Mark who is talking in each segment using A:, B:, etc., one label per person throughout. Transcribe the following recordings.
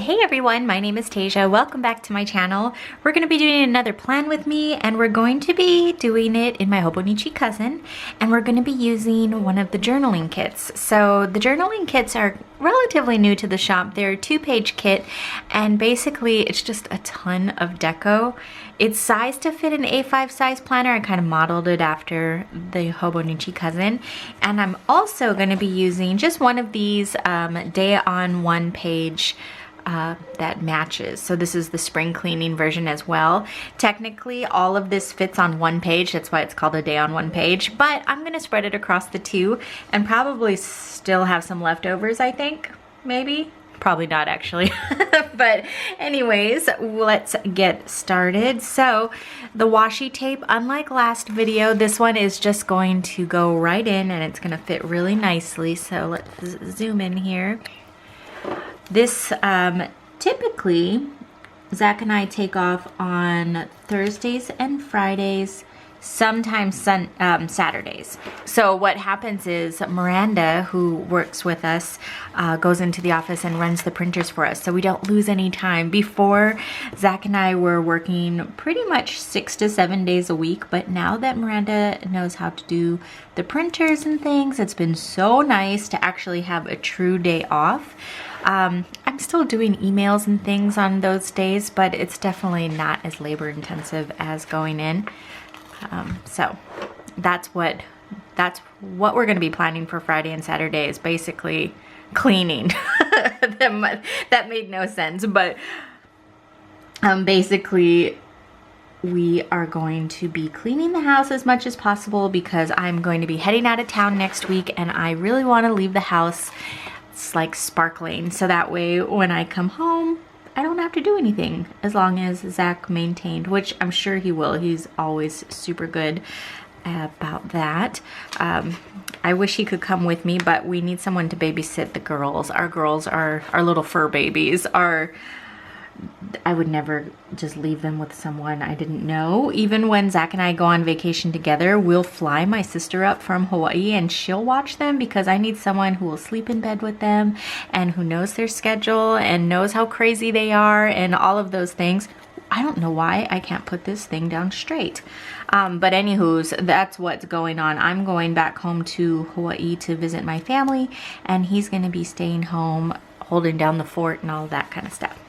A: Hey everyone, my name is Tasia. Welcome back to my channel. We're going to be doing another plan with me, and we're going to be doing it in my Hobonichi cousin, and we're going to be using one of the journaling kits. So the journaling kits are relatively new to the shop. They're a 2-page kit, and basically it's just a ton of deco. It's sized to fit an A5 size planner. I kind of modeled it after the Hobonichi cousin. And I'm also going to be using just one of these day on one page that matches. So this is the spring cleaning version as well. Technically, all of this fits on one page. That's why it's called a day on one page. But I'm going to spread it across the two and probably still have some leftovers, I think. Maybe. Probably not actually. But anyways, let's get started. So the washi tape, unlike last video, this one is just going to go right in and it's going to fit really nicely. So let's zoom in here. This typically Zach and I take off on Thursdays and Fridays, sometimes Saturdays. So what happens is Miranda, who works with us, goes into the office and runs the printers for us, so we don't lose any time. Before, Zach and I were working pretty much 6 to 7 days a week, but now that Miranda knows how to do the printers and things, it's been so nice to actually have a true day off. I'm still doing emails and things on those days, but it's definitely not as labor intensive as going in. So that's what we're going to be planning for Friday and Saturday, is basically cleaning. That made no sense, but basically we are going to be cleaning the house as much as possible because I'm going to be heading out of town next week and I really want to leave the house like sparkling, so that way when I come home I don't have to do anything, as long as Zach maintained, which I'm sure he will. He's always super good about that. I wish he could come with me, but we need someone to babysit the girls. Our girls are our little fur babies. I would never just leave them with someone I didn't know. Even when Zach and I go on vacation together, we'll fly my sister up from Hawaii and she'll watch them, because I need someone who will sleep in bed with them and who knows their schedule and knows how crazy they are and all of those things. I don't know why I can't put this thing down straight. But anywho's, that's what's going on. I'm going back home to Hawaii to visit my family, and he's going to be staying home holding down the fort and all that kind of stuff.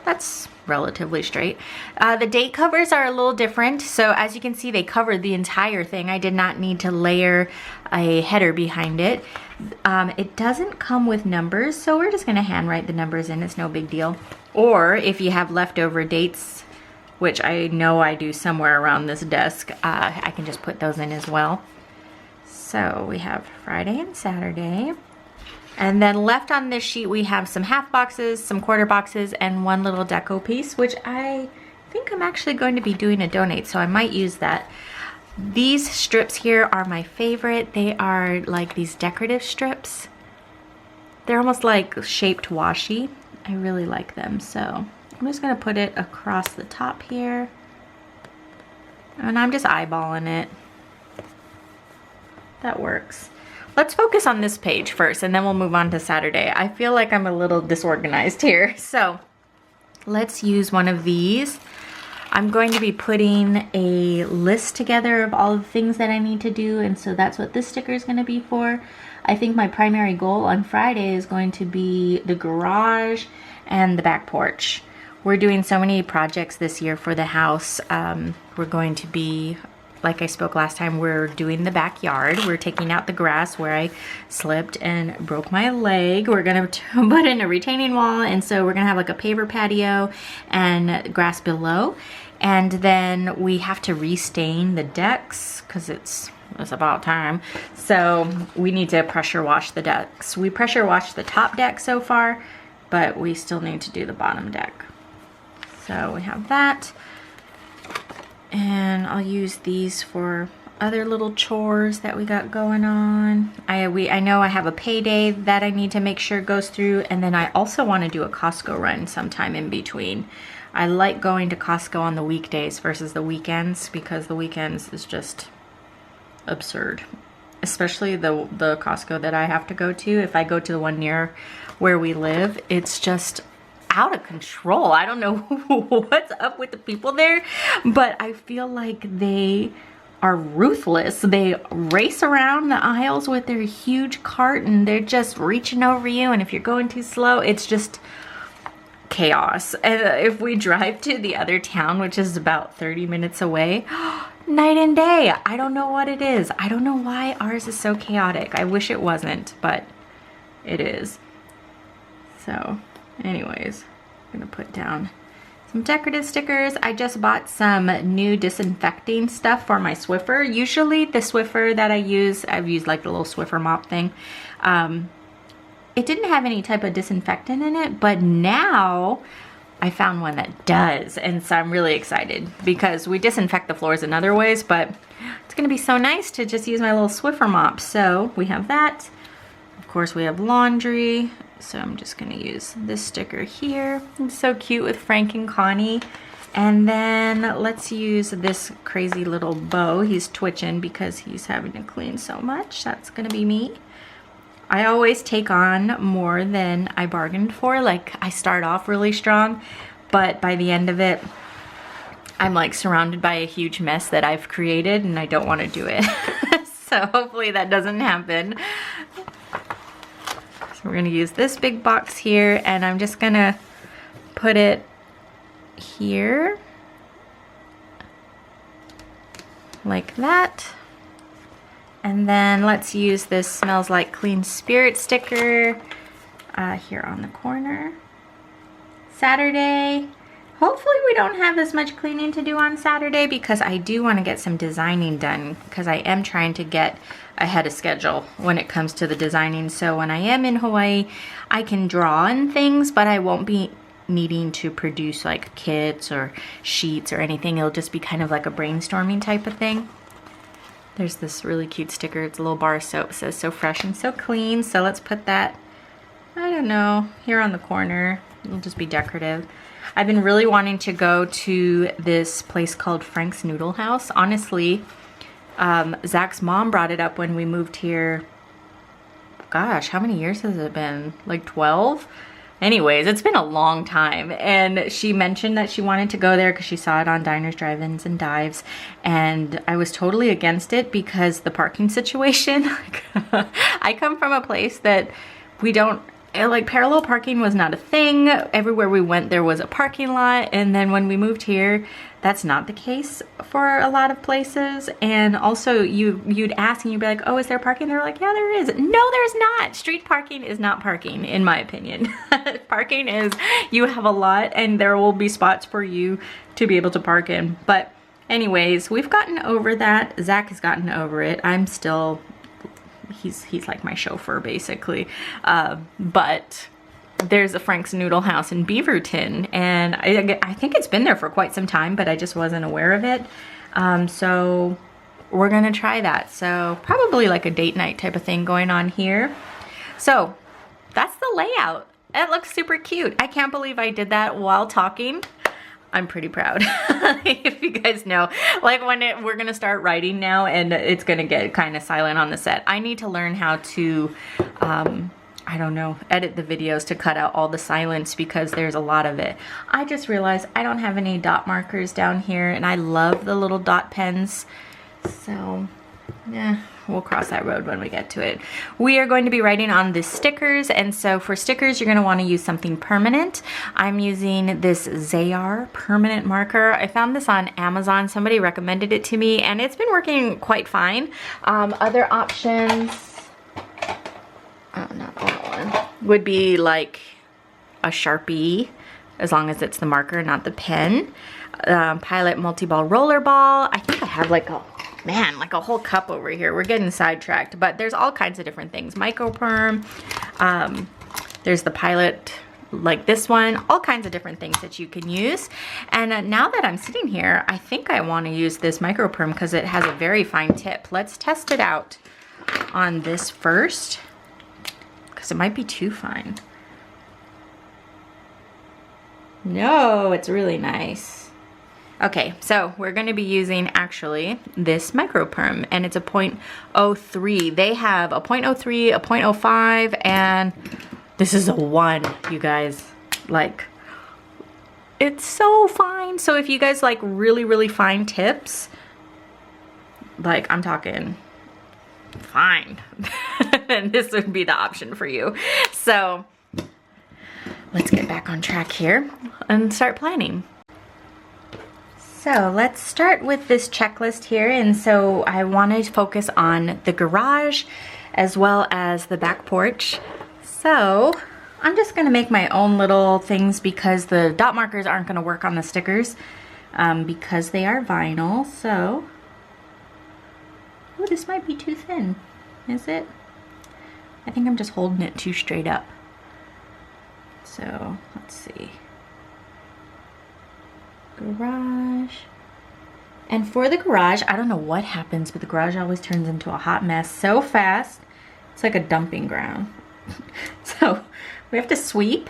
A: That's relatively straight. The date covers are a little different. So as you can see, they covered the entire thing. I did not need to layer a header behind it. It doesn't come with numbers, so we're just going to handwrite the numbers in. It's no big deal. Or if you have leftover dates, which I know I do somewhere around this desk, I can just put those in as well. So we have Friday and Saturday. And then left on this sheet we have some half boxes, some quarter boxes, and one little deco piece, which I think I'm actually going to be doing a donate, so I might use that. These strips here are my favorite. They are like these decorative strips. They're almost like shaped washi. I really like them, so I'm just going to put it across the top here. And I'm just eyeballing it. That works. Let's focus on this page first, and then we'll move on to Saturday. I feel like I'm a little disorganized here. So let's use one of these. I'm going to be putting a list together of all the things that I need to do, and so that's what this sticker is going to be for. I think my primary goal on Friday is going to be the garage and the back porch. We're doing so many projects this year for the house. We're going to be, like I spoke last time, we're doing the backyard. We're taking out the grass where I slipped and broke my leg. We're gonna put in a retaining wall, and so we're gonna have like a paver patio and grass below. And then we have to restain the decks because it's about time. So we need to pressure wash the decks. We pressure washed the top deck so far, but we still need to do the bottom deck. So we have that. And I'll use these for other little chores that we got going on. I know I have a payday that I need to make sure goes through, and then I also want to do a Costco run sometime in between. I like going to Costco on the weekdays versus the weekends, because the weekends is just absurd. Especially the Costco that I have to go to. If I go to the one near where we live, it's just out of control. I don't know what's up with the people there, but I feel like they are ruthless. They race around the aisles with their huge cart and they're just reaching over you, and if you're going too slow, it's just chaos. And if we drive to the other town, which is about 30 minutes away, night and day. I don't know what it is. I don't know why ours is so chaotic. I wish it wasn't, but it is. So anyways, I'm gonna put down some decorative stickers. I just bought some new disinfecting stuff for my Swiffer. Usually the Swiffer that I've used like the little Swiffer mop thing. It didn't have any type of disinfectant in it, but now I found one that does, and so I'm really excited because we disinfect the floors in other ways, but it's gonna be so nice to just use my little Swiffer mop. So we have that. Of course, we have laundry, so I'm just gonna use this sticker here. It's so cute with Frank and Connie. And then let's use this crazy little bow. He's twitching because he's having to clean so much. That's gonna be me. I always take on more than I bargained for. Like, I start off really strong, but by the end of it, I'm like surrounded by a huge mess that I've created and I don't want to do it. So hopefully that doesn't happen. So we're gonna use this big box here, and I'm just gonna put it here like that. And then let's use this Smells Like Clean Spirit sticker here on the corner. Saturday. Hopefully we don't have as much cleaning to do on Saturday because I do want to get some designing done because I am trying to get ahead of schedule when it comes to the designing. So when I am in Hawaii, I can draw on things, but I won't be needing to produce like kits or sheets or anything. It'll just be kind of like a brainstorming type of thing. There's this really cute sticker. It's a little bar of soap. It says so fresh and so clean. So let's put that, I don't know, here on the corner. It'll just be decorative. I've been really wanting to go to this place called Frank's Noodle House. Honestly, Zach's mom brought it up when we moved here. Gosh, how many years has it been? Like 12? Anyways, it's been a long time, and she mentioned that she wanted to go there because she saw it on Diners, Drive-Ins, and Dives, and I was totally against it because the parking situation. I come from a place that we don't, like, parallel parking was not a thing. Everywhere we went there was a parking lot, and then when we moved here, that's not the case for a lot of places. And also you'd ask and you'd be like, oh, is there parking? They're like, yeah, there is. No, there's not. Street parking is not parking, in my opinion. Parking is, you have a lot and there will be spots for you to be able to park in. But anyways, we've gotten over that. Zach has gotten over it. I'm still, he's like my chauffeur basically. But there's a Frank's Noodle House in Beaverton, and I think it's been there for quite some time, but I just wasn't aware of it. So we're gonna try that. So probably like a date night type of thing going on here. So that's the layout. It looks super cute. I can't believe I did that while talking. I'm pretty proud. If you guys know, like when we're gonna start writing now and it's gonna get kind of silent on the set. I need to learn how to, I don't know, edit the videos to cut out all the silence because there's a lot of it. I just realized I don't have any dot markers down here, and I love the little dot pens. So yeah, we'll cross that road when we get to it. We are going to be writing on the stickers, and so for stickers you're going to want to use something permanent. I'm using this Zayar permanent marker. I found this on Amazon. Somebody recommended it to me and it's been working quite fine. Other options, not that one, would be like a Sharpie, as long as it's the marker, not the pen. Pilot multi-ball roller ball. I think I have like a, man, like a whole cup over here. We're getting sidetracked, but there's all kinds of different things. Microperm, there's the Pilot, like this one, all kinds of different things that you can use. And now that I'm sitting here, I think I want to use this Microperm because it has a very fine tip. Let's test it out on this first, because it might be too fine. No, it's really nice. Okay, so we're going to be using actually this Microperm, and it's a 0.03. They have a 0.03, a 0.05, and this is a 1, you guys. Like, It's so fine. So if you guys like really, really fine tips, like I'm talking fine, then this would be the option for you. So let's get back on track here and start planning. So let's start with this checklist here. And so I want to focus on the garage as well as the back porch. So I'm just gonna make my own little things because the dot markers aren't gonna work on the stickers because they are vinyl. So, oh, this might be too thin, is it? I think I'm just holding it too straight up. So let's see. Garage. And for the garage, I don't know what happens, but the garage always turns into a hot mess so fast. It's like a dumping ground. So we have to sweep,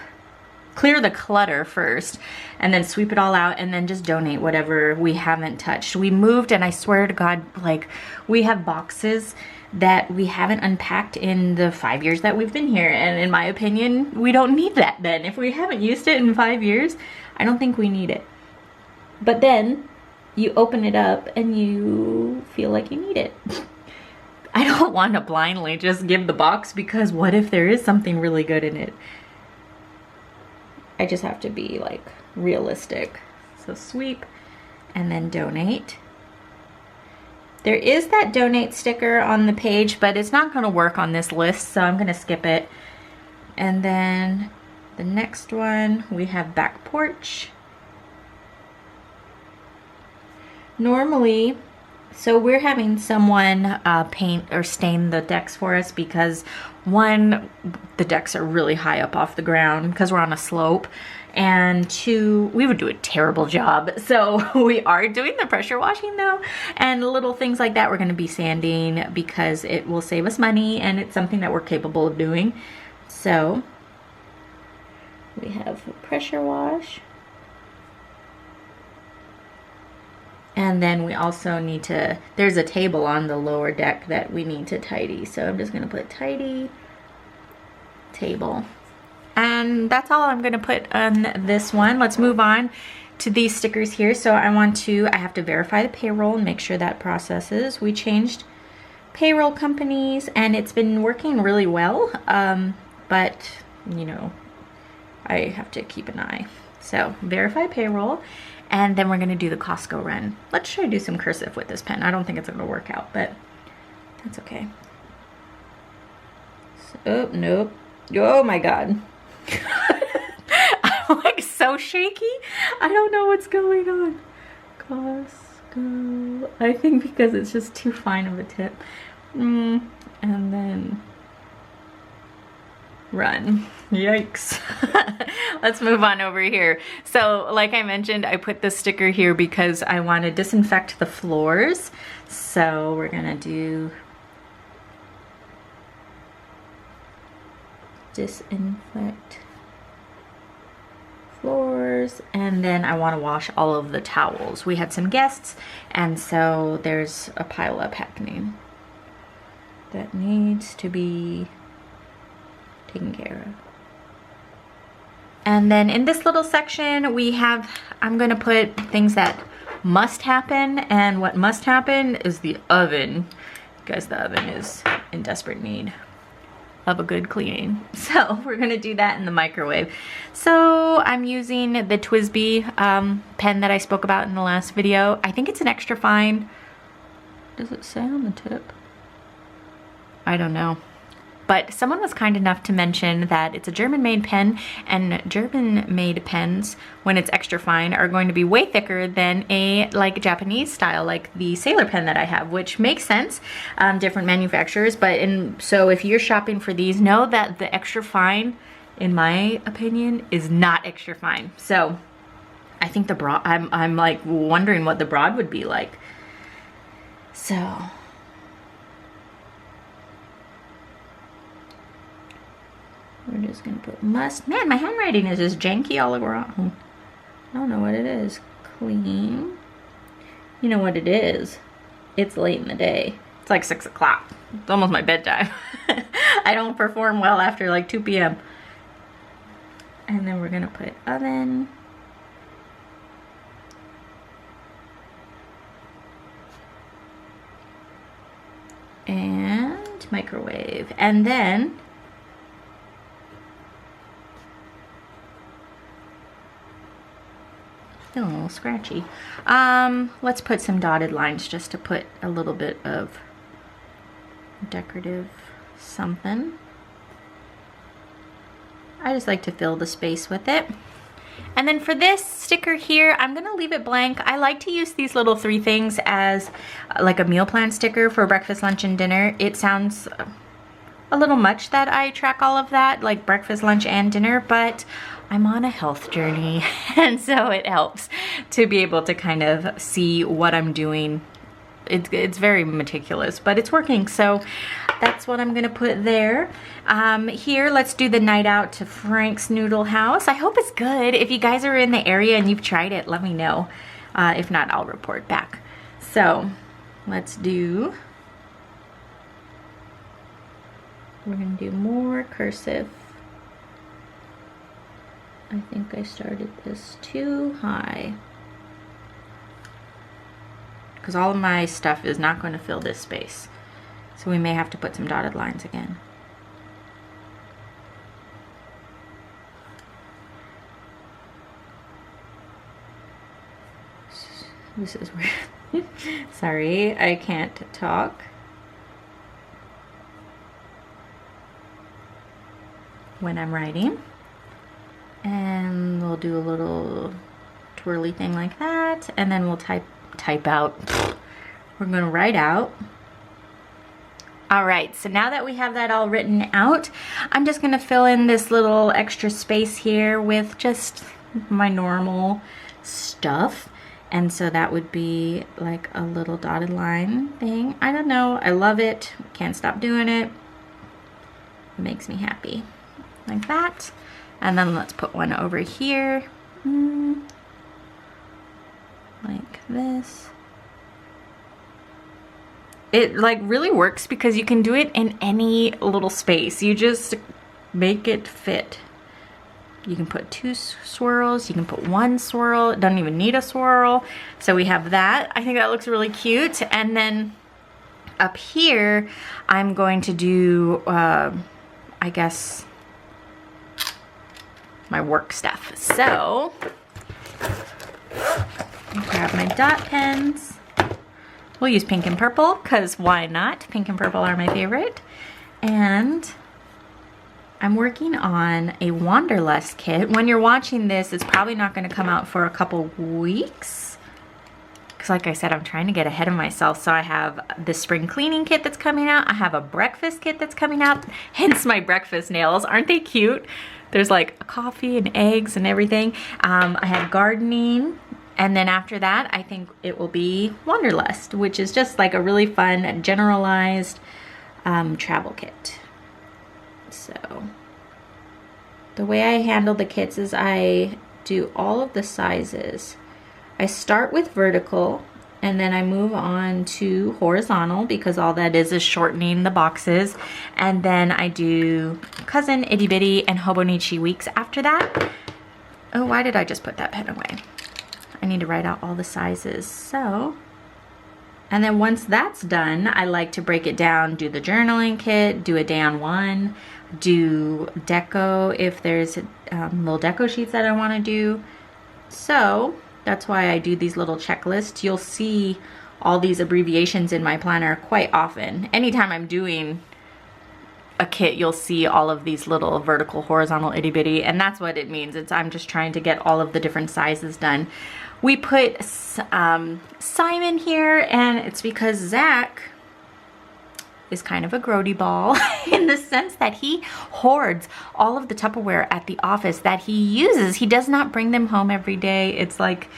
A: clear the clutter first, and then sweep it all out, and then just donate whatever we haven't touched. We moved, and I swear to God, like, we have boxes that we haven't unpacked in the 5 years that we've been here, and in my opinion, we don't need that then. If we haven't used it in 5 years, I don't think we need it. But then you open it up and you feel like you need it. I don't want to blindly just give the box because what if there is something really good in it? I just have to be like realistic. So sweep and then donate. There is that donate sticker on the page, but it's not going to work on this list, so I'm going to skip it. And then the next one, we have back porch. Normally, so we're having someone paint or stain the decks for us because one, the decks are really high up off the ground because we're on a slope, and two, we would do a terrible job. So we are doing the pressure washing though, and little things like that we're going to be sanding because it will save us money and it's something that we're capable of doing. So we have a pressure wash. And then we also need to, there's a table on the lower deck that we need to tidy. So I'm just going to put tidy table. And that's all I'm going to put on this one. Let's move on to these stickers here. So I have to verify the payroll and make sure that processes. We changed payroll companies and it's been working really well. But, you know, I have to keep an eye. So verify payroll. And then we're going to do the Costco run. Let's try to do some cursive with this pen. I don't think it's going to work out, but that's okay. So, oh, nope. Oh my God. I'm like so shaky. I don't know what's going on. Costco. I think because it's just too fine of a tip. And then run. Yikes. Let's move on over here. So like I mentioned, I put this sticker here because I want to disinfect the floors. So we're gonna do disinfect floors, and then I want to wash all of the towels. We had some guests, and so there's a pile up happening that needs to be taken care of. And then in this little section we have, I'm gonna put things that must happen, and what must happen is the oven, because the oven is in desperate need of a good cleaning. So we're gonna do that in the microwave. So I'm using the TWSBI pen that I spoke about in the last video. I think it's an extra fine. Does it say on the tip? I don't know. But someone was kind enough to mention that it's a German-made pen, and German-made pens, when it's extra fine, are going to be way thicker than a like Japanese style, like the Sailor pen that I have, which makes sense, different manufacturers. But so if you're shopping for these, know that the extra fine, in my opinion, is not extra fine. So I think the broad, I'm like wondering what the broad would be like. So we're just gonna put must. Man, my handwriting is just janky all around. I don't know what it is. Clean. You know what it is? It's late in the day. It's like 6 o'clock. It's almost my bedtime. I don't perform well after like 2 p.m. And then we're gonna put oven. and microwave. And then feeling a little scratchy. Let's put some dotted lines just to put a little bit of decorative something. I just like to fill the space with it. And then for this sticker here, I'm gonna leave it blank. I like to use these little 3 things as like a meal plan sticker for breakfast, lunch, and dinner. It sounds a little much that I track all of that, like breakfast, lunch, and dinner, but I'm on a health journey, and so it helps to be able to kind of see what I'm doing. It's very meticulous, but it's working, so that's what I'm gonna put there. Here, let's do the night out to Frank's Noodle House. I hope it's good. If you guys are in the area and you've tried it, let me know. If not, I'll report back. So let's do, we're gonna do more cursive. I think I started this too high, because all of my stuff is not going to fill this space. So we may have to put some dotted lines again. This is weird. Sorry, I can't talk. When I'm writing. And we'll do a little twirly thing like that. And then we'll type out. We're gonna write out. All right, so now that we have that all written out, I'm just gonna fill in this little extra space here with just my normal stuff. And so that would be like a little dotted line thing. I don't know, I love it. Can't stop doing it. It makes me happy. Like that. And then let's put one over here. Like this. It like really works because you can do it in any little space. You just make it fit. You can put 2 swirls, you can put 1 swirl, it doesn't even need a swirl. So we have that. I think that looks really cute. And then up here, I'm going to do, I guess, my work stuff. So, grab my dot pens. We'll use pink and purple, because why not? Pink and purple are my favorite. And I'm working on a Wanderlust kit. When you're watching this, it's probably not going to come out for a couple weeks. Because like I said, I'm trying to get ahead of myself. So I have the spring cleaning kit that's coming out. I have a breakfast kit that's coming out. Hence my breakfast nails. Aren't they cute? There's like coffee and eggs and everything. I have gardening. And then after that, I think it will be Wanderlust, which is just like a really fun, generalized travel kit. So the way I handle the kits is I do all of the sizes. I start with vertical, and then I move on to horizontal, because all that is shortening the boxes. And then I do Cousin, Itty Bitty, and Hobonichi Weeks after that. Oh, why did I just put that pen away? I need to write out all the sizes. So, and then once that's done, I like to break it down, do the journaling kit, do a day on one, do deco if there's little deco sheets that I want to do. So that's why I do these little checklists. You'll see all these abbreviations in my planner quite often. Anytime I'm doing a kit, you'll see all of these little vertical, horizontal, itty bitty, and that's what it means. I'm just trying to get all of the different sizes done. We put Simon here, and it's because Zach is kind of a grody ball in the sense that he hoards all of the Tupperware at the office that he uses. He does not bring them home every day. It's like,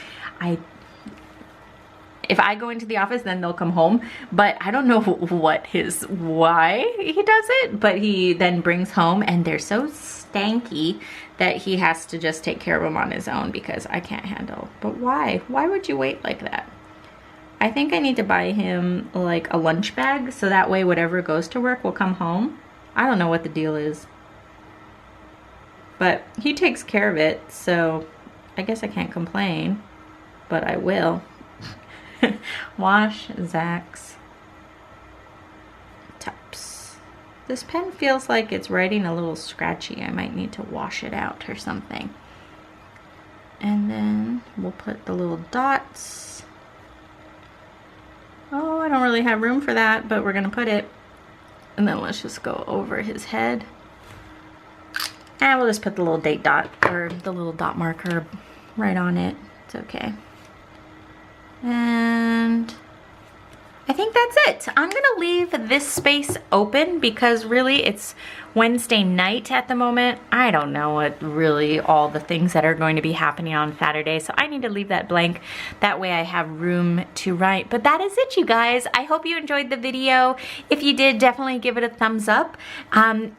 A: if I go into the office, then they'll come home. But I don't know why he does it, but he then brings home, and they're so stanky that he has to just take care of them on his own, because I can't handle. But why? Why would you wait like that? I think I need to buy him like a lunch bag, so that way whatever goes to work will come home. I don't know what the deal is, but he takes care of it, so I guess I can't complain, but I will. Wash Zach's This pen feels like it's writing a little scratchy. I might need to wash it out or something. And then we'll put the little dots. Oh, I don't really have room for that, but we're gonna put it. And then let's just go over his head. And we'll just put the little date dot, or the little dot marker right on it. It's okay. And I think that's it. I'm gonna leave this space open because really it's Wednesday night at the moment. I don't know what really all the things that are going to be happening on Saturday, so I need to leave that blank. That way I have room to write. But that is it, you guys. I hope you enjoyed the video. If you did, definitely give it a thumbs up.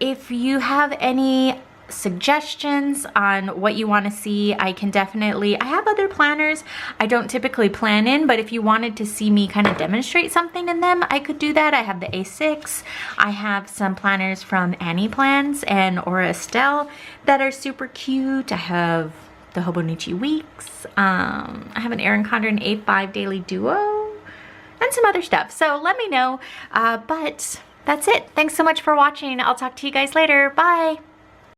A: If you have any suggestions on what you want to see, I have other planners I don't typically plan in, but if you wanted to see me kind of demonstrate something in them, I could do that. I have the A6, I have some planners from Annie Plans and Ave Ste that are super cute. I have the Hobonichi Weeks, I have an Erin Condren A5 Daily Duo, and some other stuff. So let me know, but that's it. Thanks so much for watching. I'll talk to you guys later. Bye!